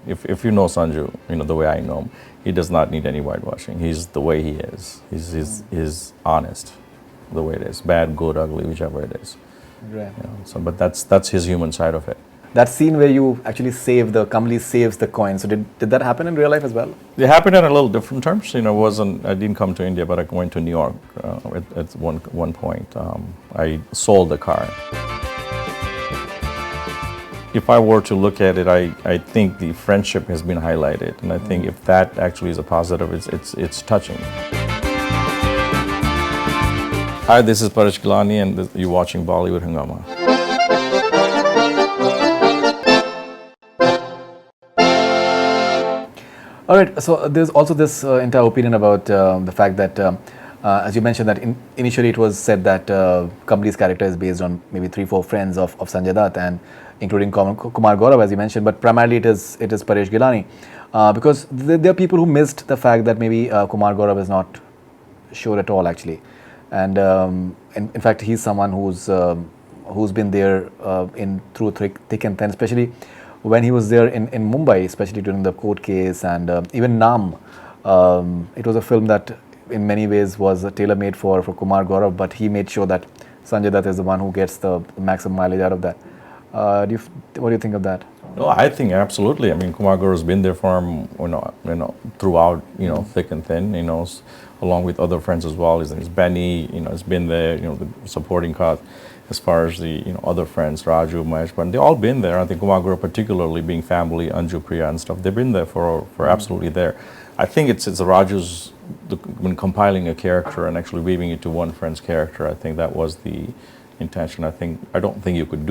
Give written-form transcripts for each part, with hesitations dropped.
If you know Sanju, the way I know him, he does not need any whitewashing. He's the way he is. He's honest, the way it is. Bad, good, ugly, whichever it is. Right. So, but that's his human side of it. That scene where you actually Kamli saves the coin. So did that happen in real life as well? It happened in a little different terms. I didn't come to India, but I went to New York at one point. I sold the car. If I were to look at it, I think the friendship has been highlighted, and I think if that actually is a positive, it's touching. Hi, this is Paresh Ghelani, and you're watching Bollywood Hungama. All right, so there's also this entire opinion about the fact that, as you mentioned, that initially it was said that Kamli's character is based on maybe 3-4 friends of Sanjay Dutt, and including Kumar Guarav, as you mentioned, but primarily it is Paresh Ghelani, because there are people who missed the fact that maybe Kumar Guarav is not sure at all, actually, and in fact he's someone who's been there through thick and thin, especially when he was there in Mumbai, especially during the court case, and even Naam. It was a film that in many ways was tailor-made for Kumar Guarav, but he made sure that Sanjay Dutt is the one who gets the maximum mileage out of that. What do you think of that? No, I think absolutely. I mean, Kumar Guarav has been there for him, throughout, thick and thin, along with other friends as well. His Benny, has been there, the supporting cast. As far as the other friends, Raju, Mahesh, but they all been there. I think Kumar Guarav, particularly being family, Anju, Priya, and stuff, they've been there for absolutely there. I think it's Raju's when compiling a character and actually weaving it to one friend's character. I think that was the intention. I don't think you could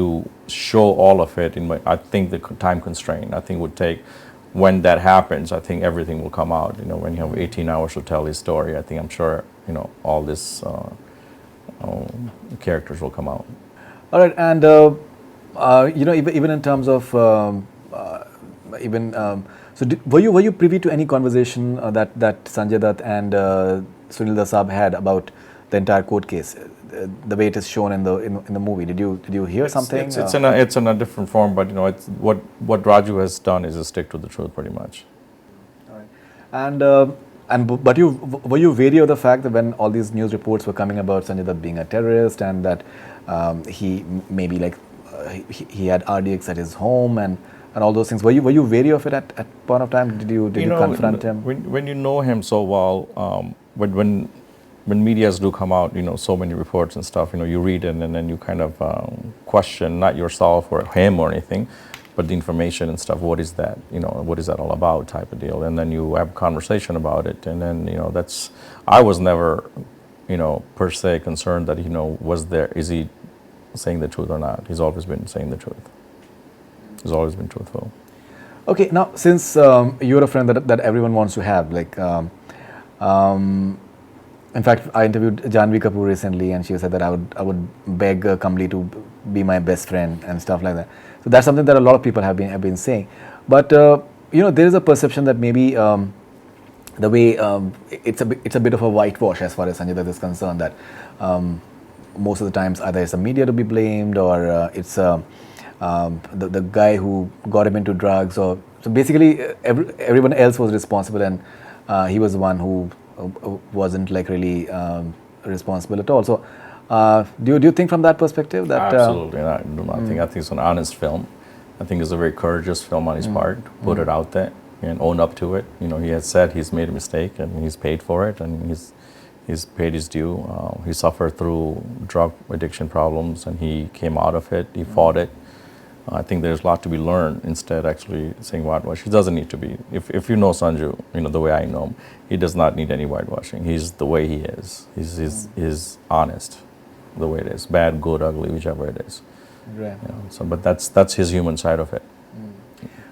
show all of it. I think the time constraint. I think would take. When that happens, I think everything will come out. When you have 18 hours to tell his story, I'm sure all this. Characters will come out. All right, and even in terms of so were you privy to any conversation that Sanjay Dutt and Sunil Dasab had about the entire court case, the way it is shown in the movie? Did you hear something? It's in a different form, but it's what Raju has done is to stick to the truth pretty much. All right, but were you wary of the fact that when all these news reports were coming about Sanjay Dutt being a terrorist and that he maybe he had RDX at his home and all those things? Were you wary of it at point of time? Did you confront him? When you know him so well, when medias do come out, so many reports and stuff, you read it and then you kind of question not yourself or him or anything, but the information and stuff, what is that? What is that all about type of deal? And then you have a conversation about it. And then, I was never, per se concerned that, is he saying the truth or not? He's always been saying the truth. He's always been truthful. Okay, now, since you're a friend that everyone wants to have, in fact, I interviewed Janhvi Kapoor recently, and she said that I would beg Kamli to be my best friend and stuff like that. So that's something that a lot of people have been saying. But there is a perception that maybe the way it's a bit of a whitewash as far as Sanjay Dutt is concerned. That most of the times either it's the media to be blamed or it's the guy who got him into drugs. So basically, everyone else was responsible, and he was the one who wasn't really responsible at all. So do you think from that perspective that absolutely not. I do not think. I think it's an honest film. I think it's a very courageous film on his part to put it out there and own up to it. He has said he's made a mistake and he's paid for it and he's paid his due. He suffered through drug addiction problems and he came out of it. He fought it. I think there's a lot to be learned instead actually saying whitewash. He doesn't need to be. If you know Sanju, the way I know him, he does not need any whitewashing. He's the way he is. He's honest, the way it is. Bad, good, ugly, whichever it is. Right. So, but that's his human side of it.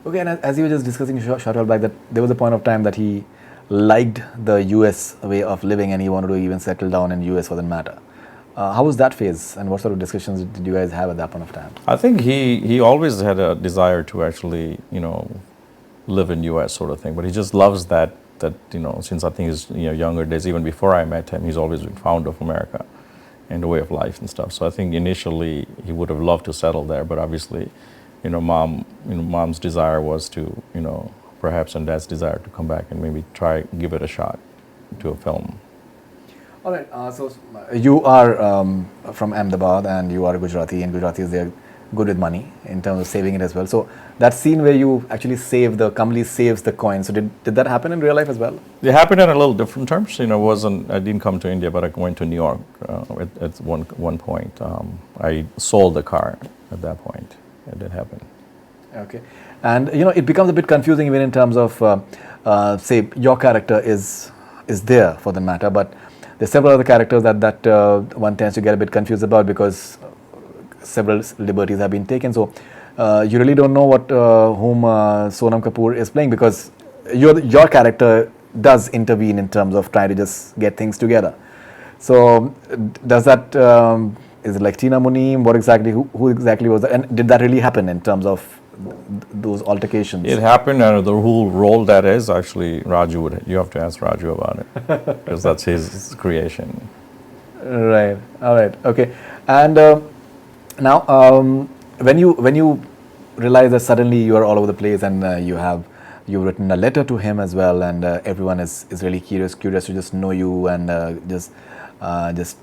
Okay, and as you were just discussing a short while back, that there was a point of time that he liked the US way of living and he wanted to even settle down in US for that matter. How was that phase, and what sort of discussions did you guys have at that point of time? I think he always had a desire to actually, live in US sort of thing, but he just loves that since I think his younger days, even before I met him, he's always been fond of America and the way of life and stuff. So I think initially he would have loved to settle there, but obviously mom's desire was to, perhaps, and dad's desire to come back and maybe try give it a shot to a film. All right. So you are from Ahmedabad and you are Gujarati, and Gujaratis, they are good with money in terms of saving it as well. So that scene where you actually save Kamli saves the coin. So did that happen in real life as well? It happened in a little different terms. I didn't come to India, but I went to New York at one point. I sold the car at that point. It did happen. Okay. And it becomes a bit confusing even in terms of, say, your character is there for the matter, but there's several other characters that one tends to get a bit confused about because several liberties have been taken. So you really don't know whom Sonam Kapoor is playing, because your character does intervene in terms of trying to just get things together. So does that is it like Tina Muneem? What exactly? Who exactly was that? And did that really happen in terms of those altercations? It happened, and the whole role that is actually Raju you have to ask Raju about it because that's his creation. Right. All right. Okay. And now, when you realize that suddenly you are all over the place and you've written a letter to him as well, and everyone is really curious to just know you and just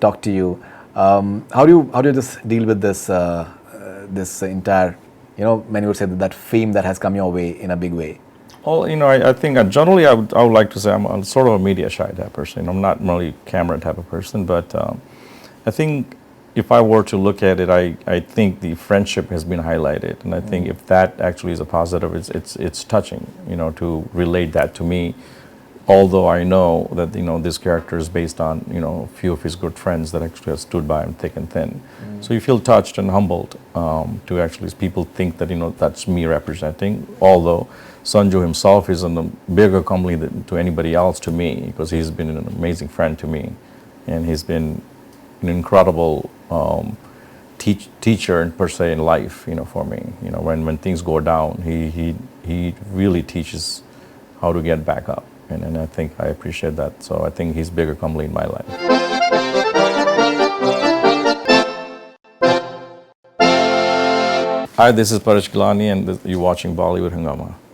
talk to you. How do you just deal with this entire, many would say that fame that has come your way in a big way? Well, I think generally I would like to say I'm sort of a media shy type person. I'm not really camera type of person, but I think if I were to look at it, I think the friendship has been highlighted, and I think if that actually is a positive, it's touching, to relate that to me. Although I know that this character is based on a few of his good friends that actually have stood by him thick and thin. So you feel touched and humbled to actually people think that that's me representing. Although Sanju himself is a bigger Kamli to anybody else to me, because he's been an amazing friend to me, and he's been an incredible teacher per se in life, for me. When things go down, he really teaches how to get back up. And I think I appreciate that. So I think he's bigger Kamli in my life. Hi, this is Paresh Ghelani, and you're watching Bollywood Hungama.